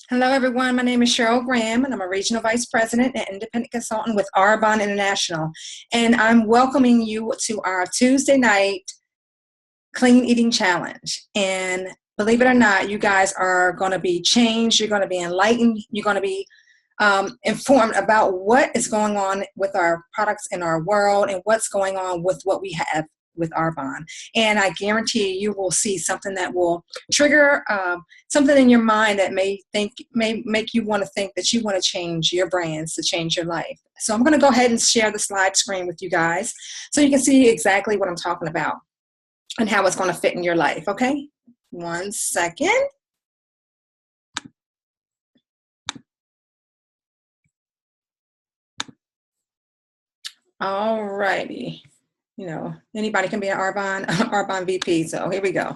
Hello, everyone. My name is Cheryl Graham, and I'm a Regional Vice President and Independent Consultant with Arbonne International. And I'm welcoming you to our Tuesday night Clean Eating Challenge. And believe it or not, you guys are going to be changed. You're going to be enlightened. You're going to be informed about what is going on with our products in our world and what's going on with what we have with Arbonne. And I guarantee you will see something that will trigger something in your mind that may make you want to think that you want to change your brands to change your life. So I'm going to go ahead and share the slide screen with you guys so you can see exactly what I'm talking about and how it's going to fit in your life. Okay, 1 second. All righty. You know, anybody can be an Arbonne VP. So here we go.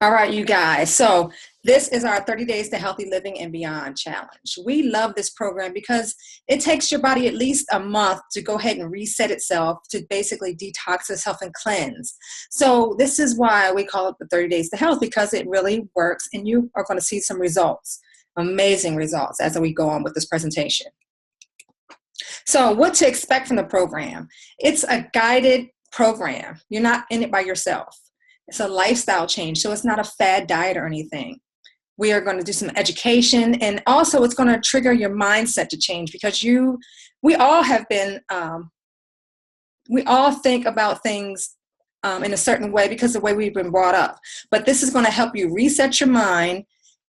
All right, you guys. So this is our 30 Days to Healthy Living and Beyond Challenge. We love this program because it takes your body at least a month to go ahead and reset itself, to basically detox itself and cleanse. So this is why we call it the 30 Days to Health, because it really works and you are going to see some results, amazing results, as we go on with this presentation. So what to expect from the program? It's a guided program. You're not in it by yourself. It's a lifestyle change, so it's not a fad diet or anything. We are going to do some education, and also it's going to trigger your mindset to change, because we all have been, we all think about things in a certain way because of the way we've been brought up. But this is going to help you reset your mind,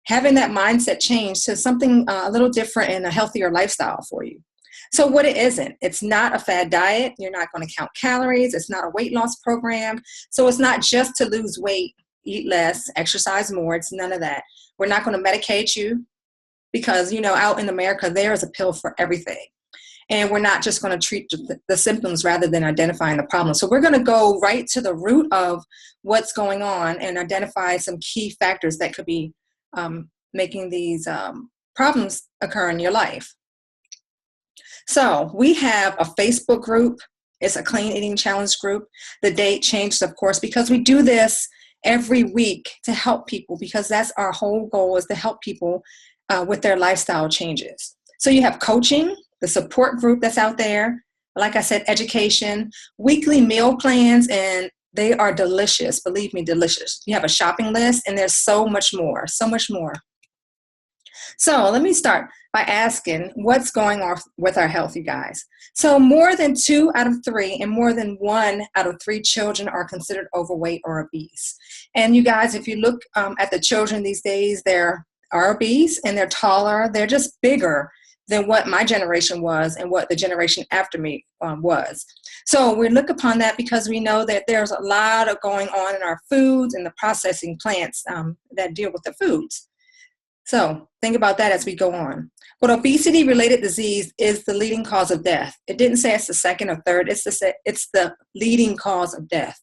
having that mindset change to something a little different and a healthier lifestyle for you. So what it isn't, it's not a fad diet. You're not going to count calories. It's not a weight loss program. So it's not just to lose weight, eat less, exercise more. It's none of that. We're not going to medicate you because, you know, out in America, there is a pill for everything. And we're not just going to treat the symptoms rather than identifying the problem. So we're going to go right to the root of what's going on and identify some key factors that could be making these problems occur in your life. So we have a Facebook group. It's a Clean Eating Challenge group. The date changed, of course, because we do this every week to help people, because that's our whole goal, is to help people with their lifestyle changes. So you have coaching, the support group that's out there, like I said, education, weekly meal plans, and they are delicious. Believe me, delicious. You have a shopping list, and there's so much more, so much more. So let me start by asking what's going on with our health, you guys. So more than 2 out of 3 and more than 1 out of 3 children are considered overweight or obese. And you guys, if you look at the children these days, they're obese and they're taller. They're just bigger than what my generation was and what the generation after me was. So we look upon that because we know that there's a lot of going on in our foods and the processing plants that deal with the foods. So think about that as we go on. But obesity-related disease is the leading cause of death. It didn't say it's the second or third. It's the leading cause of death.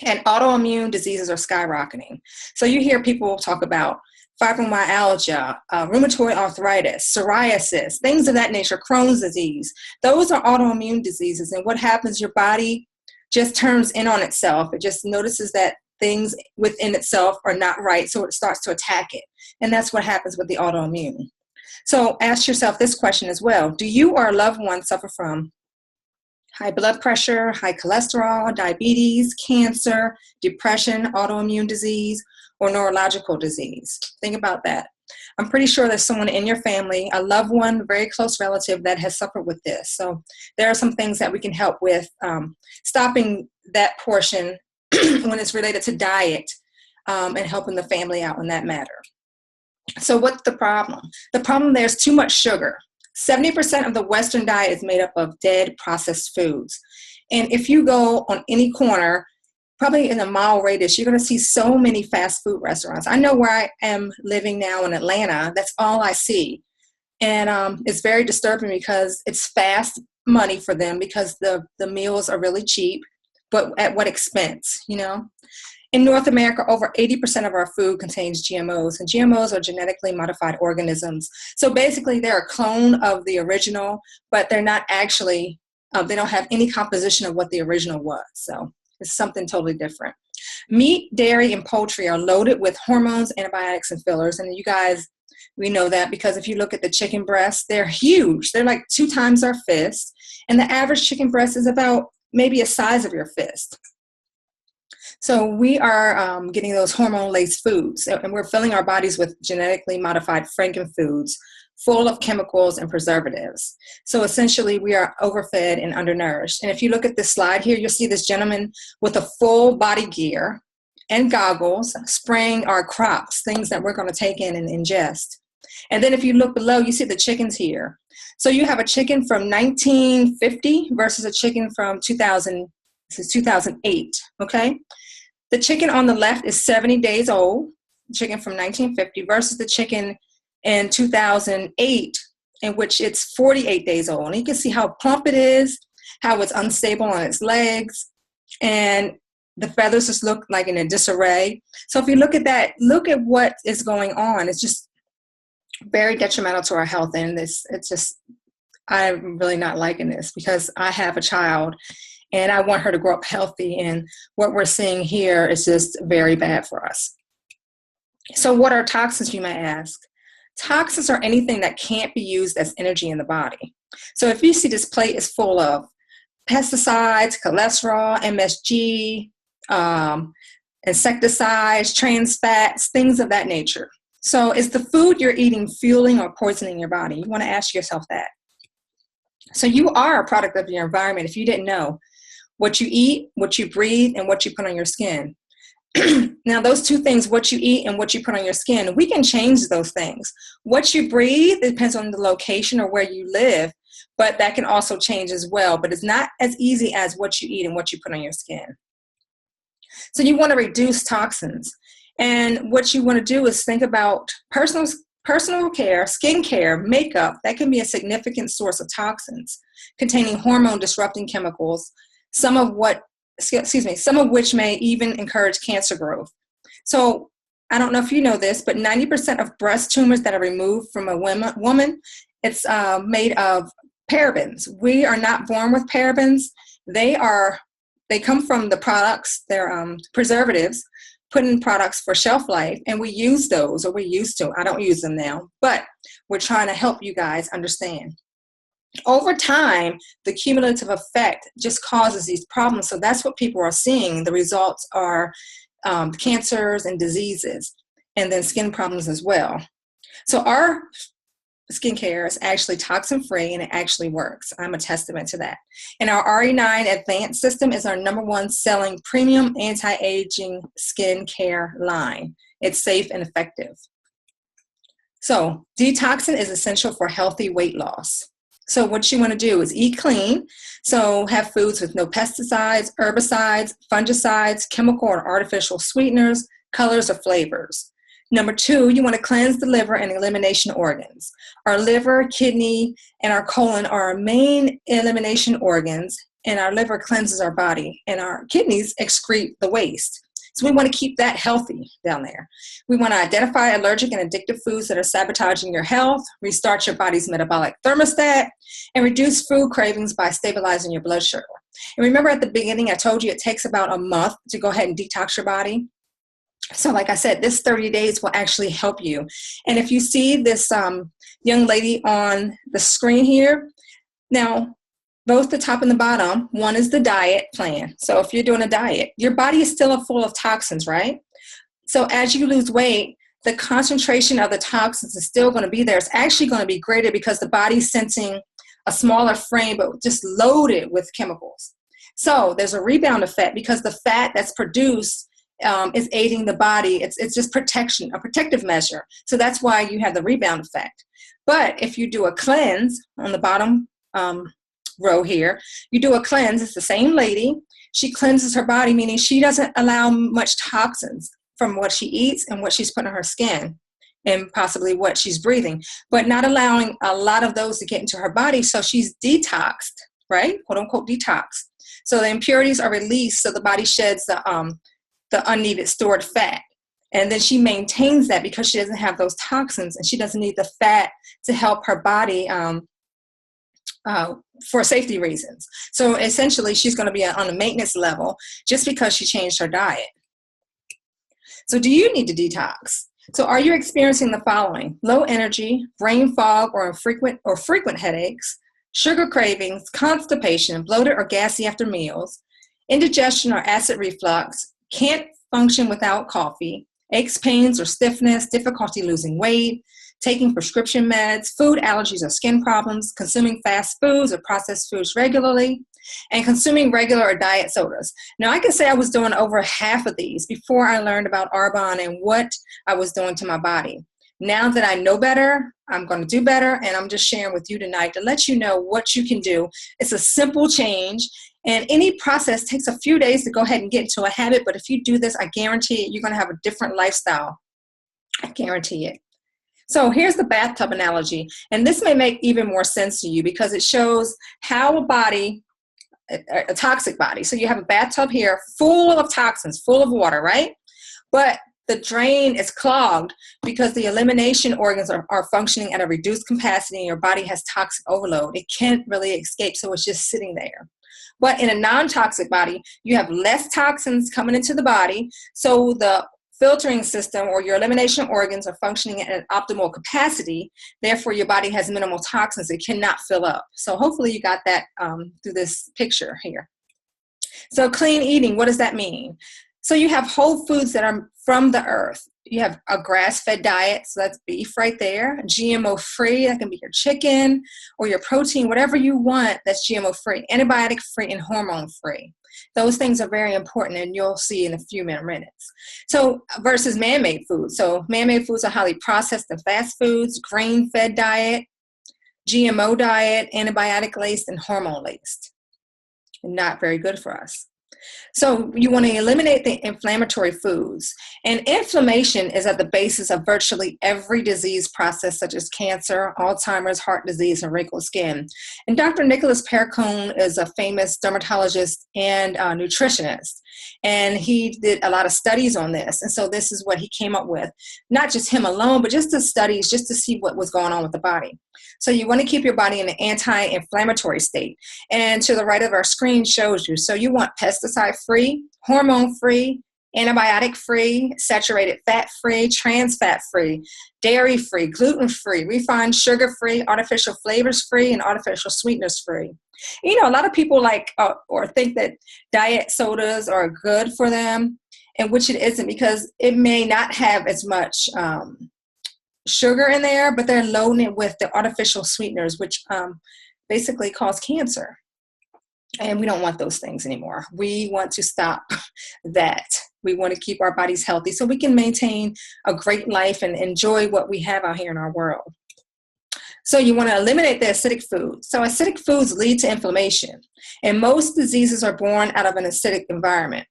And autoimmune diseases are skyrocketing. So you hear people talk about fibromyalgia, rheumatoid arthritis, psoriasis, things of that nature, Crohn's disease. Those are autoimmune diseases. And what happens, your body just turns in on itself. It just notices that things within itself are not right, so it starts to attack it. And that's what happens with the autoimmune. So ask yourself this question as well. Do you or a loved one suffer from high blood pressure, high cholesterol, diabetes, cancer, depression, autoimmune disease, or neurological disease? Think about that. I'm pretty sure there's someone in your family, a loved one, a very close relative, that has suffered with this. So there are some things that we can help with stopping that portion when it's related to diet and helping the family out in that matter. So what's the problem? The problem, there's too much sugar. 70% of the Western diet is made up of dead processed foods. And if you go on any corner, probably in a mile radius, you're going to see so many fast food restaurants. I know where I am living now in Atlanta, that's all I see. And it's very disturbing because it's fast money for them because the meals are really cheap, but at what expense, you know? In North America, over 80% of our food contains GMOs, and GMOs are genetically modified organisms. So basically, they're a clone of the original, but they're not actually, they don't have any composition of what the original was. So it's something totally different. Meat, dairy, and poultry are loaded with hormones, antibiotics, and fillers. And you guys, we know that because if you look at the chicken breasts, they're huge. They're like 2 times our fist. And the average chicken breast is about maybe a size of your fist. So we are getting those hormone-laced foods, and we're filling our bodies with genetically modified frankenfoods full of chemicals and preservatives. So essentially, we are overfed and undernourished. And if you look at this slide here, you'll see this gentleman with a full body gear and goggles spraying our crops, things that we're going to take in and ingest. And then if you look below, you see the chickens here. So you have a chicken from 1950 versus a chicken from 2008, okay? The chicken on the left is 70 days old, chicken from 1950, versus the chicken in 2008, in which it's 48 days old. And you can see how plump it is, how it's unstable on its legs, and the feathers just look like in a disarray. So if you look at that, look at what is going on. It's just very detrimental to our health. And it's just, I'm really not liking this because I have a child and I want her to grow up healthy. And what we're seeing here is just very bad for us. So what are toxins, you may ask? Toxins are anything that can't be used as energy in the body. So if you see this plate is full of pesticides, cholesterol, MSG, insecticides, trans fats, things of that nature. So is the food you're eating fueling or poisoning your body? You want to ask yourself that. So you are a product of your environment if you didn't know. What you eat, what you breathe, and what you put on your skin. Now, those 2 things, what you eat and what you put on your skin, we can change those things. What you breathe, it depends on the location or where you live, but that can also change as well. But it's not as easy as what you eat and what you put on your skin. So you want to reduce toxins. And what you want to do is think about personal care, skin care, makeup. That can be a significant source of toxins containing hormone disrupting chemicals, some of which may even encourage cancer growth. So I don't know if you know this, but 90% of breast tumors that are removed from a woman, it's made of parabens. We are not born with parabens. They come from the products, they're preservatives, put in products for shelf life, and we use those, or we used to. I don't use them now, but we're trying to help you guys understand. Over time, the cumulative effect just causes these problems. So that's what people are seeing. The results are cancers and diseases, and then skin problems as well. So our skincare is actually toxin-free, and it actually works. I'm a testament to that. And our RE9 Advanced system is our #1 selling premium anti-aging skincare line. It's safe and effective. So detoxing is essential for healthy weight loss. So what you want to do is eat clean. So have foods with no pesticides, herbicides, fungicides, chemical or artificial sweeteners, colors, or flavors. Number 2, you want to cleanse the liver and elimination organs. Our liver, kidney, and our colon are our main elimination organs, and our liver cleanses our body, and our kidneys excrete the waste. So we want to keep that healthy down there. We want to identify allergic and addictive foods that are sabotaging your health, restart your body's metabolic thermostat, and reduce food cravings by stabilizing your blood sugar. And remember at the beginning, I told you it takes about a month to go ahead and detox your body. So like I said, this 30 days will actually help you. And if you see this young lady on the screen here, now, both the top and the bottom, one is the diet plan. So if you're doing a diet, your body is still full of toxins, right? So as you lose weight, the concentration of the toxins is still going to be there. It's actually going to be greater because the body's sensing a smaller frame, but just loaded with chemicals. So there's a rebound effect because the fat that's produced is aiding the body. It's just protection, a protective measure. So that's why you have the rebound effect. But if you do a cleanse on the bottom row here, you do a cleanse. It's the same lady. She cleanses her body, meaning she doesn't allow much toxins from what she eats and what she's putting on her skin and possibly what she's breathing, but not allowing a lot of those to get into her body. So she's detoxed, right? Quote unquote detox. So the impurities are released. So the body sheds the unneeded stored fat. And then she maintains that because she doesn't have those toxins and she doesn't need the fat to help her body for safety reasons. So essentially she's going to be on a maintenance level just because she changed her diet. So do you need to detox? So are you experiencing the following: low energy, brain fog or frequent headaches, sugar cravings, constipation, bloated or gassy after meals, indigestion or acid reflux, can't function without coffee, aches, pains or stiffness, difficulty losing weight, taking prescription meds, food allergies or skin problems, consuming fast foods or processed foods regularly, and consuming regular or diet sodas. Now, I can say I was doing over half of these before I learned about Arbonne and what I was doing to my body. Now that I know better, I'm going to do better, and I'm just sharing with you tonight to let you know what you can do. It's a simple change, and any process takes a few days to go ahead and get into a habit, but if you do this, I guarantee it, you're going to have a different lifestyle. I guarantee it. So here's the bathtub analogy, and this may make even more sense to you because it shows how a toxic body. So you have a bathtub here full of toxins, full of water, right? But the drain is clogged because the elimination organs are functioning at a reduced capacity and your body has toxic overload. It can't really escape, so it's just sitting there. But in a non-toxic body, you have less toxins coming into the body, so the filtering system or your elimination organs are functioning at an optimal capacity. Therefore, your body has minimal toxins. It cannot fill up. So hopefully you got that through this picture here. So clean eating, what does that mean? So you have whole foods that are from the earth. You have a grass-fed diet, so that's beef right there. GMO-free, that can be your chicken or your protein, whatever you want that's GMO-free, antibiotic-free, and hormone-free. Those things are very important, and you'll see in a few minutes. So versus man-made foods. So man-made foods are highly processed and fast foods, grain-fed diet, GMO diet, antibiotic-laced, and hormone-laced. Not very good for us. So you want to eliminate the inflammatory foods. And inflammation is at the basis of virtually every disease process, such as cancer, Alzheimer's, heart disease, and wrinkled skin. And Dr. Nicholas Perricone is a famous dermatologist and nutritionist. And he did a lot of studies on this. And so this is what he came up with. Not just him alone, but just the studies, just to see what was going on with the body. So you want to keep your body in an anti-inflammatory state. And to the right of our screen shows you. So you want pesticide-free, hormone-free, antibiotic-free, saturated fat-free, trans fat-free, dairy-free, gluten-free, refined sugar-free, artificial flavors-free, and artificial sweeteners-free. You know, a lot of people like or think that diet sodas are good for them, and which it isn't, because it may not have as much sugar in there, but they're loading it with the artificial sweeteners, which basically cause cancer. And we don't want those things anymore. We want to stop that. We want to keep our bodies healthy so we can maintain a great life and enjoy what we have out here in our world. So you want to eliminate the acidic foods. So acidic foods lead to inflammation, and most diseases are born out of an acidic environment.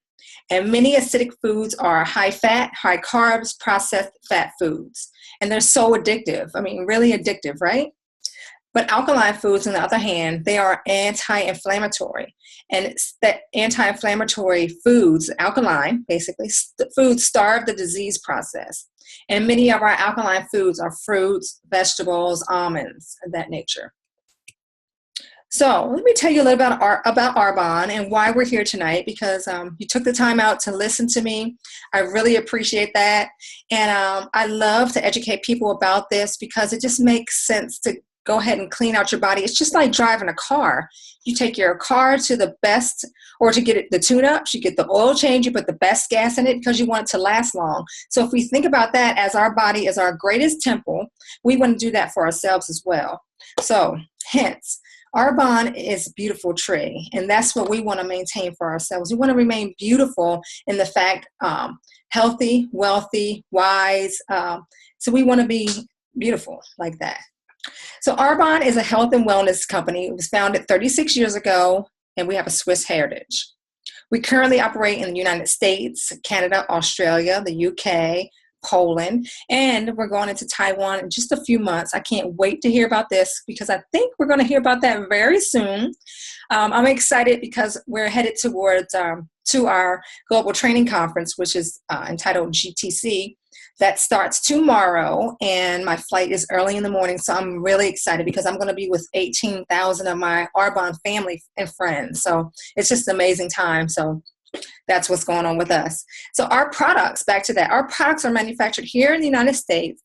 And many acidic foods are high fat, high carbs, processed fat foods. And they're so addictive. I mean, really addictive, right? But alkaline foods, on the other hand, they are anti-inflammatory. And it's that anti-inflammatory foods, alkaline, basically, foods starve the disease process. And many of our alkaline foods are fruits, vegetables, almonds, of that nature. So let me tell you a little about Arbonne and why we're here tonight, because you took the time out to listen to me. I really appreciate that. And I love to educate people about this because it just makes sense to go ahead and clean out your body. It's just like driving a car. You take your car to the best, or to get it the tune-ups, you get the oil change, you put the best gas in it because you want it to last long. So if we think about that as our body is our greatest temple, we want to do that for ourselves as well. So hence, Arbonne is a beautiful tree, and that's what we want to maintain for ourselves. We want to remain beautiful in the fact, healthy, wealthy, wise. So we want to be beautiful like that. So Arbonne is a health and wellness company. It was founded 36 years ago, and we have a Swiss heritage. We currently operate in the United States, Canada, Australia, the UK, Poland, and we're going into Taiwan in just a few months. I can't wait to hear about this because I think we're going to hear about that very soon. I'm excited because we're headed towards to our global training conference, which is entitled GTC. That starts tomorrow, and my flight is early in the morning, so I'm really excited because I'm going to be with 18,000 of my Arbonne family and friends. So it's just an amazing time. So That's what's going on with us. So our products, back to that, our products are manufactured here in the United States.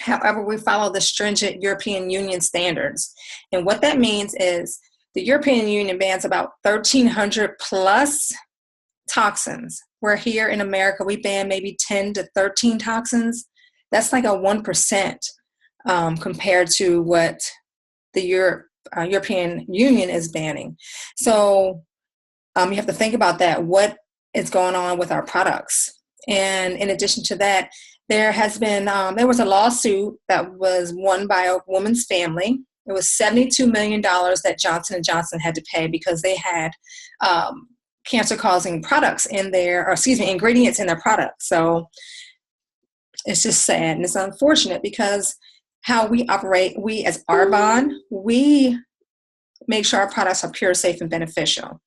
However, we follow the stringent European Union standards. And what that means is the European Union bans about 1,300 plus toxins. Where here in America, we ban maybe 10 to 13 toxins. That's like a 1% compared to what the European Union is banning. So you have to think about that. What is going on with our products? And in addition to that, there was a lawsuit that was won by a woman's family. It was $72 million that Johnson & Johnson had to pay because they had cancer-causing products in ingredients in their products. So it's just sad and it's unfortunate because how we operate, we as Arbonne, we make sure our products are pure, safe, and beneficial.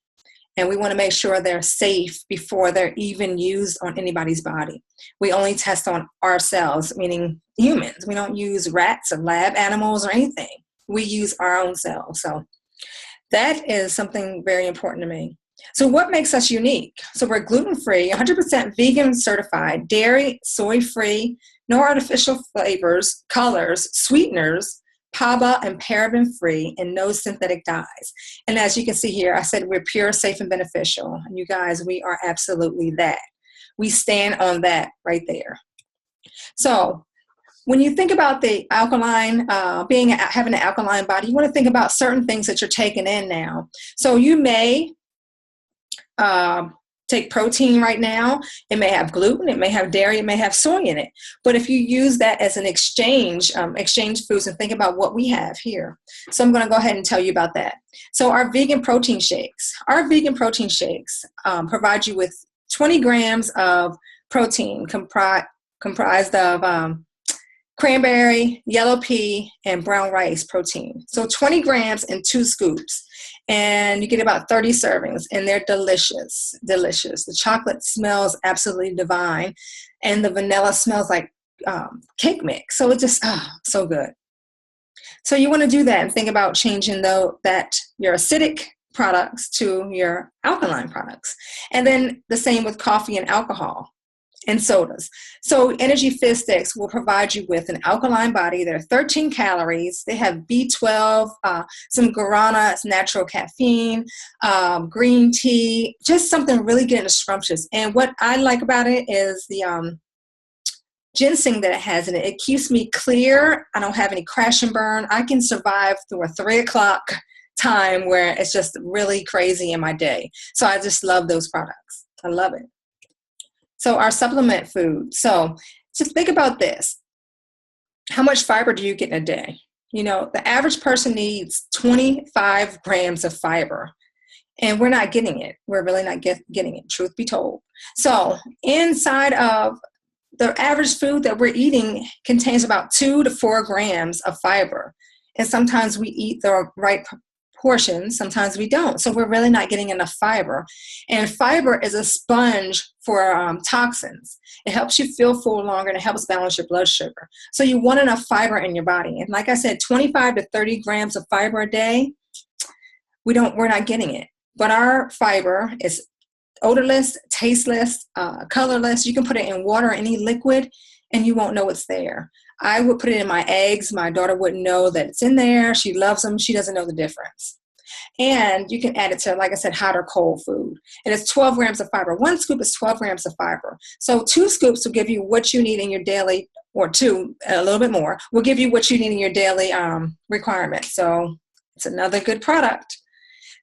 And we want to make sure they're safe before they're even used on anybody's body. We only test on ourselves, meaning humans. We don't use rats or lab animals or anything. We use our own cells. So that is something very important to me. So what makes us unique? So we're gluten-free, 100% vegan certified, dairy, soy-free, no artificial flavors, colors, sweeteners, PABA and paraben-free, and no synthetic dyes. And as you can see here, I said we're pure, safe, and beneficial. And you guys, we are absolutely that. We stand on that right there. So when you think about the alkaline, having an alkaline body, you want to think about certain things that you're taking in now. So you may take protein right now. It may have gluten, it may have dairy, it may have soy in it. But if you use that as an exchange foods, and think about what we have here. So I'm going to go ahead and tell you about that. So our vegan protein shakes. Our vegan protein shakes provide you with 20 grams of protein comprised of cranberry, yellow pea, and brown rice protein. So 20 grams in 2 scoops. And you get about 30 servings, and they're delicious, delicious. The chocolate smells absolutely divine, and the vanilla smells like cake mix. So it's just, so good. So you want to do that and think about changing your acidic products to your alkaline products. And then the same with coffee and alcohol and sodas. So Energy Fizz Sticks will provide you with an alkaline body. They're 13 calories. They have B12, some guarana, it's natural caffeine, green tea, just something really good and scrumptious. And what I like about it is the ginseng that it has in it. It keeps me clear. I don't have any crash and burn. I can survive through a 3 o'clock time where it's just really crazy in my day. So I just love those products. I love it. So our supplement food. So just think about this. How much fiber do you get in a day? You know, the average person needs 25 grams of fiber, and we're not getting it. We're really not getting it, truth be told. So inside of the average food that we're eating contains about 2 to 4 grams of fiber. And sometimes we eat the right portions, sometimes we don't. So we're really not getting enough fiber. And fiber is a sponge for toxins. It helps you feel full longer, and it helps balance your blood sugar. So you want enough fiber in your body. And like I said, 25 to 30 grams of fiber a day, we're not getting it. But our fiber is odorless, tasteless, colorless. You can put it in water or any liquid, and you won't know it's there. I would put it in my eggs. My daughter wouldn't know that it's in there. She loves them. She doesn't know the difference. And you can add it to, like I said, hot or cold food. And it's 12 grams of fiber. 1 scoop is 12 grams of fiber. So 2 scoops will give you what you need in your daily, or 2, a little bit more, will give you what you need in your daily requirement. So it's another good product.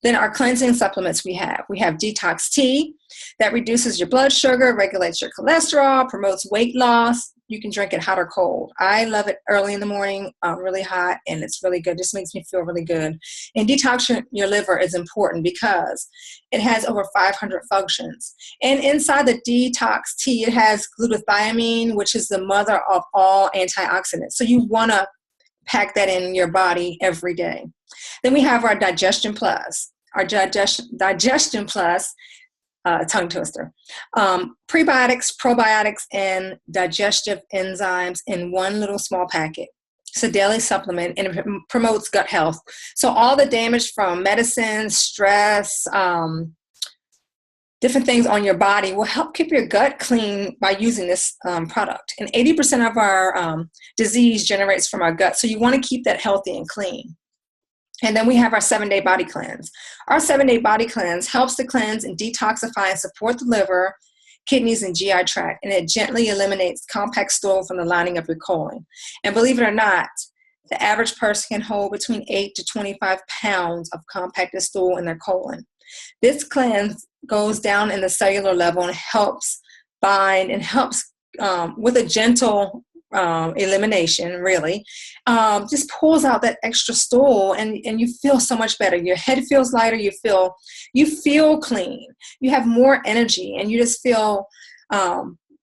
Then our cleansing supplements we have Detox Tea that reduces your blood sugar, regulates your cholesterol, promotes weight loss. You can drink it hot or cold. I love it early in the morning, really hot, and it's really good. Just makes me feel really good. And detoxing your liver is important because it has over 500 functions. And inside the Detox Tea, it has glutathione, which is the mother of all antioxidants. So you want to pack that in your body every day. Then we have our Digestion Plus. Our Digestion Plus, tongue twister. Prebiotics, probiotics, and digestive enzymes in one little small packet. It's a daily supplement, and it promotes gut health. So all the damage from medicine, stress, different things on your body will help keep your gut clean by using this product. And 80% of our disease generates from our gut. So you want to keep that healthy and clean. And then we have our 7-day body cleanse. Our 7-day body cleanse helps to cleanse and detoxify and support the liver, kidneys, and GI tract. And it gently eliminates compact stool from the lining of your colon. And believe it or not, the average person can hold between 8 to 25 pounds of compacted stool in their colon. This cleanse goes down in the cellular level and helps bind and helps with a gentle elimination, really, just pulls out that extra stool, and you feel so much better. Your head feels lighter. You feel clean. You have more energy, and you just feel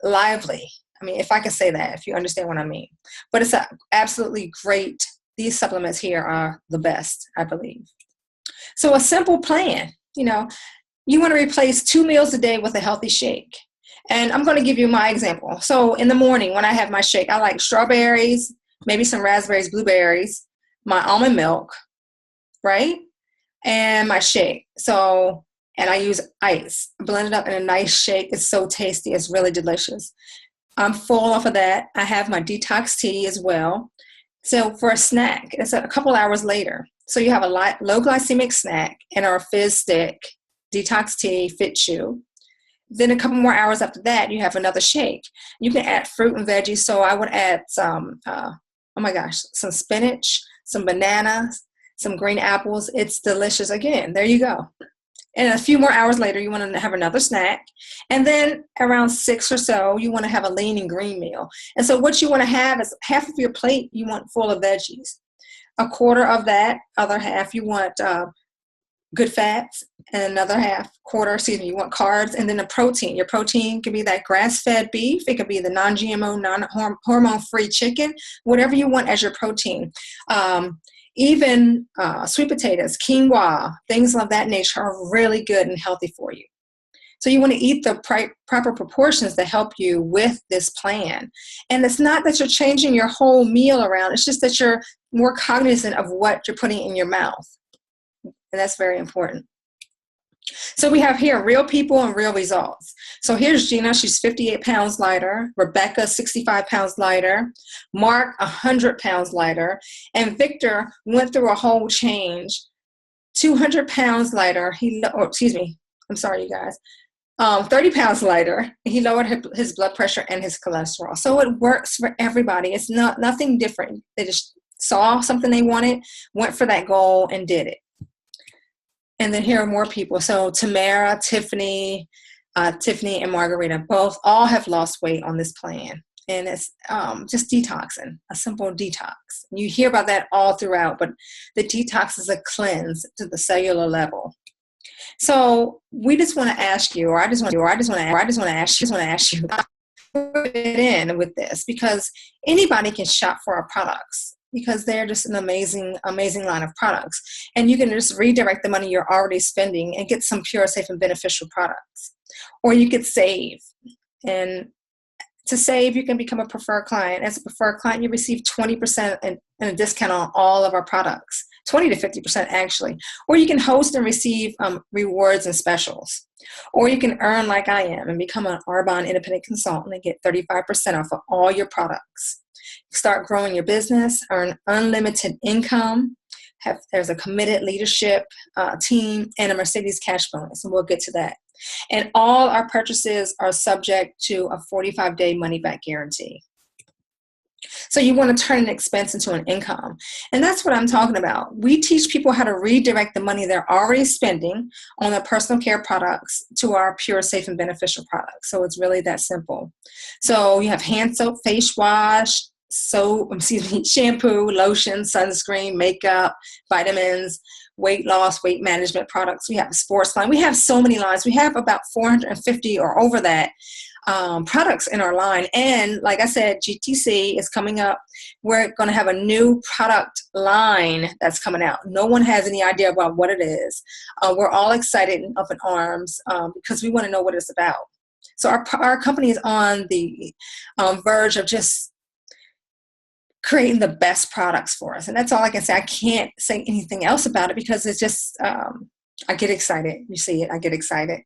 lively. I mean, if I can say that, if you understand what I mean. But it's absolutely great. These supplements here are the best, I believe. So a simple plan, you want to replace 2 meals a day with a healthy shake. And I'm going to give you my example. So in the morning when I have my shake, I like strawberries, maybe some raspberries, blueberries, my almond milk, right? And my shake. So, and I use ice, blend it up in a nice shake. It's so tasty. It's really delicious. I'm full off of that. I have my detox tea as well. So for a snack, it's a couple hours later. So you have a low glycemic snack and our fizz stick, detox tea, fit chew. Then a couple more hours after that, you have another shake. You can add fruit and veggies. So I would add some, some spinach, some bananas, some green apples. It's delicious. Again, there you go. And a few more hours later, you want to have another snack. And then around 6 or so, you want to have a lean and green meal. And so what you want to have is half of your plate you want full of veggies. A quarter of that other half you want good fats, and another you want carbs, and then the protein. Your protein can be that grass-fed beef. It could be the non-GMO, non-hormone-free chicken, whatever you want as your protein. Even sweet potatoes, quinoa, things of that nature are really good and healthy for you. So you want to eat the proper proportions to help you with this plan. And it's not that you're changing your whole meal around. It's just that you're more cognizant of what you're putting in your mouth. And that's very important. So we have here real people and real results. So here's Gina. She's 58 pounds lighter. Rebecca, 65 pounds lighter. Mark, 100 pounds lighter. And Victor went through a whole change. 200 pounds lighter. I'm sorry, you guys. 30 pounds lighter. He lowered his blood pressure and his cholesterol. So it works for everybody. It's nothing different. They just saw something they wanted, went for that goal, and did it. And then here are more people. So Tamara, Tiffany, and Margarita all have lost weight on this plan. And it's just detoxing, a simple detox. You hear about that all throughout, but the detox is a cleanse to the cellular level. So we just want to ask you, or I just want to ask you, put it in with this, because anybody can shop for our products, because they're just an amazing line of products. And you can just redirect the money you're already spending and get some pure, safe, and beneficial products. Or you could save. And to save, you can become a preferred client. As a preferred client, you receive 20% in a discount on all of our products, 20 to 50% actually. Or you can host and receive rewards and specials. Or you can earn like I am and become an Arbonne independent consultant and get 35% off of all your products. Start growing your business, earn unlimited income, there's a committed leadership team, and a Mercedes cash bonus, and we'll get to that. And all our purchases are subject to a 45-day money-back guarantee. So you want to turn an expense into an income. And that's what I'm talking about. We teach people how to redirect the money they're already spending on their personal care products to our pure, safe, and beneficial products. So it's really that simple. So you have hand soap, face wash, shampoo, lotion, sunscreen, makeup, vitamins, weight loss, weight management products. We have a sports line. We have so many lines. We have about 450 or over that products in our line. And like I said, GTC is coming up. We're going to have a new product line that's coming out. No one has any idea about what it is. We're all excited and up in arms because we want to know what it's about. So our company is on the verge of just creating the best products for us. And that's all I can say. I can't say anything else about it because it's just, I get excited. You see it, I get excited.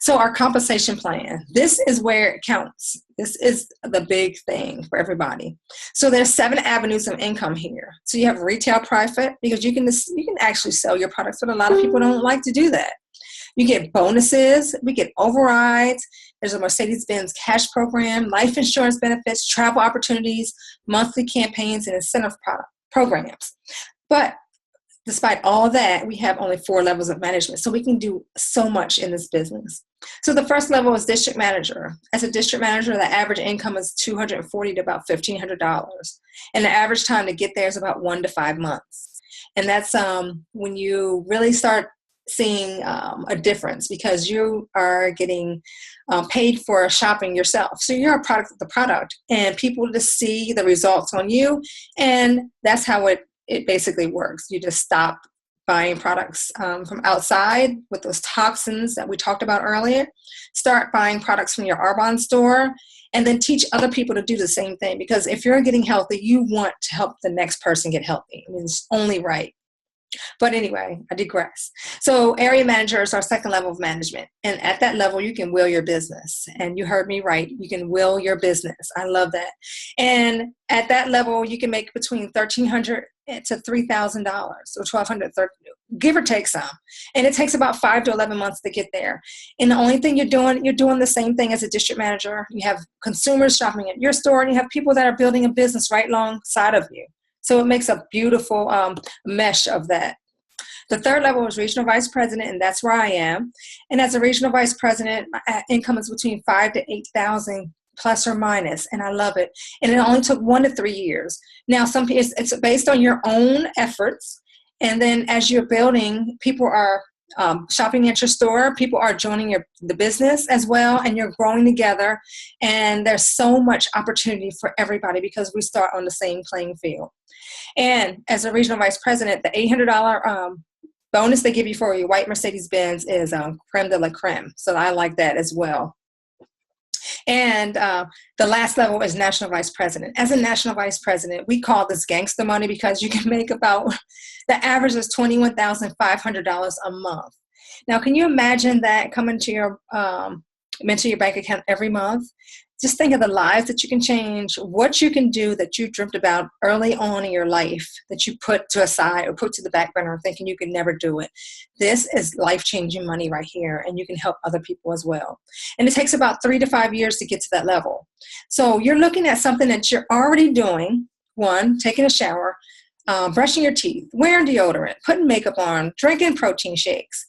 So our compensation plan, this is where it counts. This is the big thing for everybody. So there's 7 avenues of income here. So you have retail profit, because you can actually sell your products, but a lot of people don't like to do that. You get bonuses, we get overrides, there's a Mercedes-Benz cash program, life insurance benefits, travel opportunities, monthly campaigns, and incentive programs. But despite all of that, we have only 4 levels of management. So we can do so much in this business. So the first level is district manager. As a district manager, the average income is $240 to about $1,500. And the average time to get there is about 1 to 5 months. And that's when you really start seeing a difference, because you are getting paid for shopping yourself. So you're a product of the product, and people just see the results on you. And that's how it basically works. You just stop buying products from outside with those toxins that we talked about earlier. Start buying products from your Arbonne store, and then teach other people to do the same thing. Because if you're getting healthy, you want to help the next person get healthy. I mean, it's only right. But anyway, I digress. So area manager is our second level of management. And at that level, you can will your business. And you heard me right. You can will your business. I love that. And at that level, you can make between $1,300 to $3,000 or $1,200, give or take some. And it takes about 5 to 11 months to get there. And the only thing you're doing the same thing as a district manager. You have consumers shopping at your store, and you have people that are building a business right alongside of you. So it makes a beautiful mesh of that. The third level is regional vice president, and that's where I am. And as a regional vice president, my income is between 5 to 8,000 plus or minus, and I love it. And it only took 1 to 3 years. Now, it's based on your own efforts, and then as you're building, people are shopping at your store, people are joining the business as well, and you're growing together. And there's so much opportunity for everybody because we start on the same playing field. And as a regional vice president, the $800 bonus they give you for your white Mercedes-Benz is creme de la creme. So I like that as well. And the last level is national vice president. As a national vice president, we call this gangster money because you can make about, the average is $21,500 a month. Now, can you imagine that coming to your bank account every month? Just think of the lives that you can change, what you can do that you dreamt about early on in your life that you put to aside or put to the back burner thinking you could never do it. This is life-changing money right here, and you can help other people as well. And it takes about 3 to 5 years to get to that level. So you're looking at something that you're already doing. 1, taking a shower, brushing your teeth, wearing deodorant, putting makeup on, drinking protein shakes.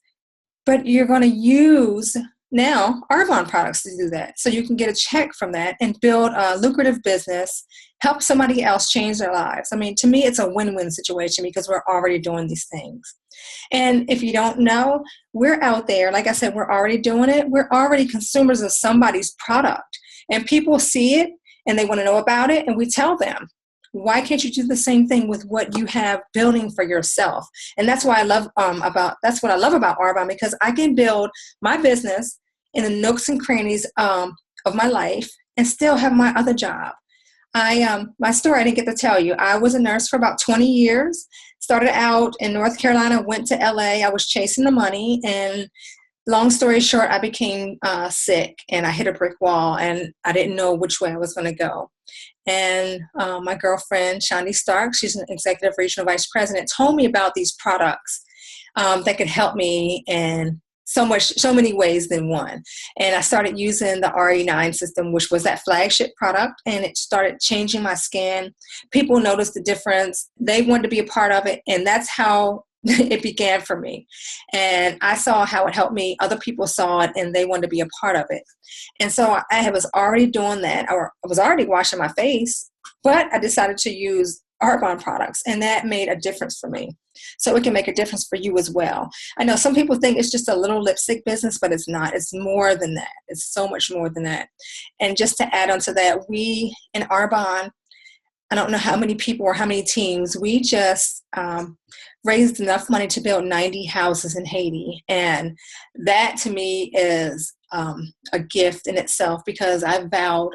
But you're going to use now Arbonne products to do that. So you can get a check from that and build a lucrative business, help somebody else change their lives. I mean, to me, it's a win-win situation because we're already doing these things. And if you don't know, we're out there. Like I said, we're already doing it. We're already consumers of somebody's product. And people see it and they want to know about it. And we tell them, why can't you do the same thing with what you have building for yourself? And that's why I love that's what I love about Arbonne, because I can build my business in the nooks and crannies of my life and still have my other job. My story, I didn't get to tell you. I was a nurse for about 20 years, started out in North Carolina, went to LA. I was chasing the money, and long story short, I became sick and I hit a brick wall and I didn't know which way I was going to go. And my girlfriend, Shandi Stark, she's an executive regional vice president, told me about these products that could help me in so many ways than one. And I started using the RE9 system, which was that flagship product, and it started changing my skin. People noticed the difference. They wanted to be a part of it, and that's how it began for me. And I saw how it helped me. Other people saw it, and they wanted to be a part of it. And so I was already doing that, or I was already washing my face, but I decided to use Arbonne products, and that made a difference for me. So it can make a difference for you as well. I know some people think it's just a little lipstick business, but it's not. It's more than that. It's so much more than that. And just to add on to that, we in Arbonne, I don't know how many people or how many teams, we just raised enough money to build 90 houses in Haiti. And that to me is a gift in itself, because I vowed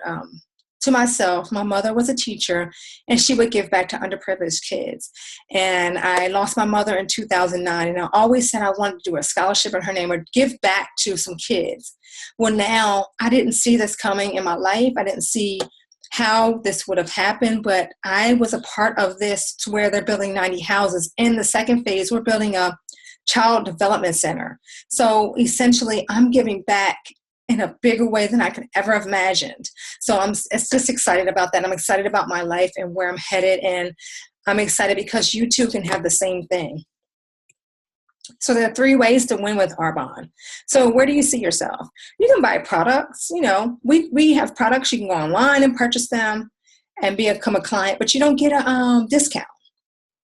to myself, my mother was a teacher, and she would give back to underprivileged kids. And I lost my mother in 2009, and I always said I wanted to do a scholarship in her name or give back to some kids. Well, now I didn't see this coming in my life. I didn't see how this would have happened, but I was a part of this to where they're building 90 houses. In the second phase, we're building a child development center. So essentially, I'm giving back in a bigger way than I could ever have imagined. So it's just excited about that. I'm excited about my life and where I'm headed. And I'm excited because you too can have the same thing. So there are 3 ways to win with Arbonne. So where do you see yourself? You can buy products. You know, we have products. You can go online and purchase them and become a client, but you don't get a discount.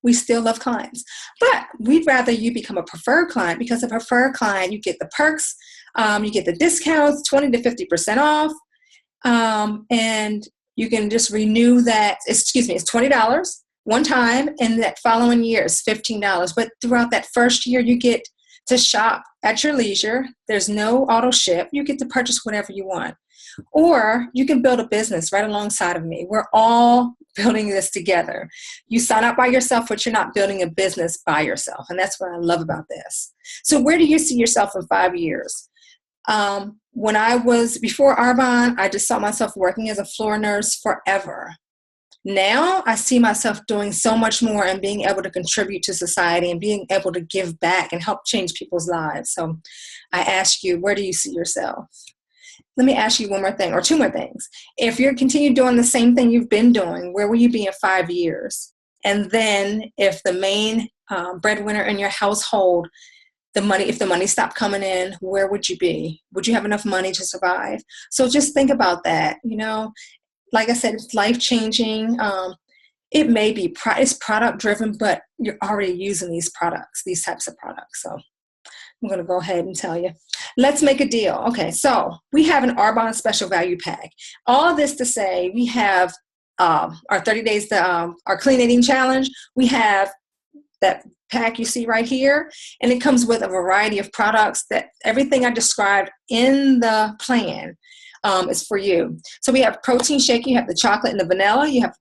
We still love clients, but we'd rather you become a preferred client, because a preferred client, you get the perks, you get the discounts, 20 to 50% off, and you can just renew that. It's $20 one time, and that following year is $15. But throughout that first year, you get to shop at your leisure. There's no auto ship. You get to purchase whatever you want. Or you can build a business right alongside of me. We're all building this together. You sign up by yourself, but you're not building a business by yourself. And that's what I love about this. So where do you see yourself in 5 years? When I was before Arbonne, I just saw myself working as a floor nurse forever. Now I see myself doing so much more and being able to contribute to society and being able to give back and help change people's lives. So I ask you, where do you see yourself? Let me ask you one more thing, or 2 more things. If you continue doing the same thing you've been doing, where will you be in 5 years? And then if the main breadwinner in your household, if the money stopped coming in, where would you be? Would you have enough money to survive? So just think about that. You know, like I said, it's life-changing. It may be, it's product-driven, but you're already using these types of products. So I'm going to go ahead and tell you. Let's make a deal. Okay, so we have an Arbonne special value pack. All of this to say, we have our 30 days, our clean eating challenge. We have that pack you see right here, and it comes with a variety of products. That everything I described in the plan is for you. So we have protein shake. You have the chocolate and the vanilla. You have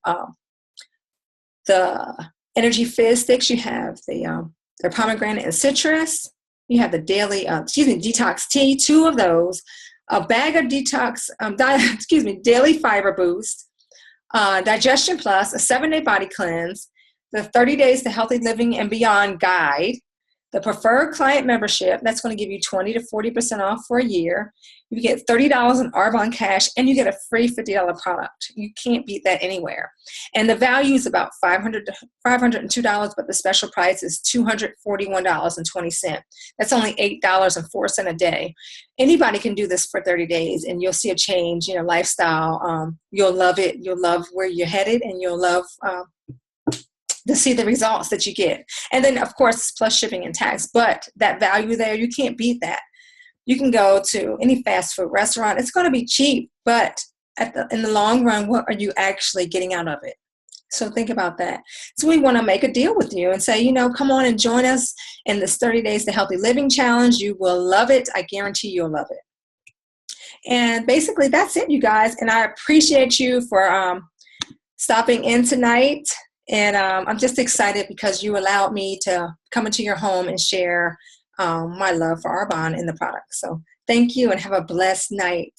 the energy fizz sticks. You have the pomegranate and citrus. You have the daily, detox tea, 2 of those, a bag of detox, daily fiber boost, Digestion Plus, a 7-day body cleanse, the 30 days to healthy living and beyond guide, the preferred client membership, that's going to give you 20 to 40% off for a year. You get $30 in Arbonne cash, and you get a free $50 product. You can't beat that anywhere. And the value is about $502, but the special price is $241.20. That's only $8.04 a day. Anybody can do this for 30 days, and you'll see a change in your lifestyle. You'll love it. You'll love where you're headed, and you'll love to see the results that you get. And then, of course, plus shipping and tax. But that value there, you can't beat that. You can go to any fast food restaurant. It's going to be cheap, but in the long run, what are you actually getting out of it? So think about that. So we want to make a deal with you and say, you know, come on and join us in this 30 Days to Healthy Living Challenge. You will love it. I guarantee you'll love it. And basically, that's it, you guys. And I appreciate you for stopping in tonight. And I'm just excited because you allowed me to come into your home and share my love for Arbonne and the product. So thank you and have a blessed night.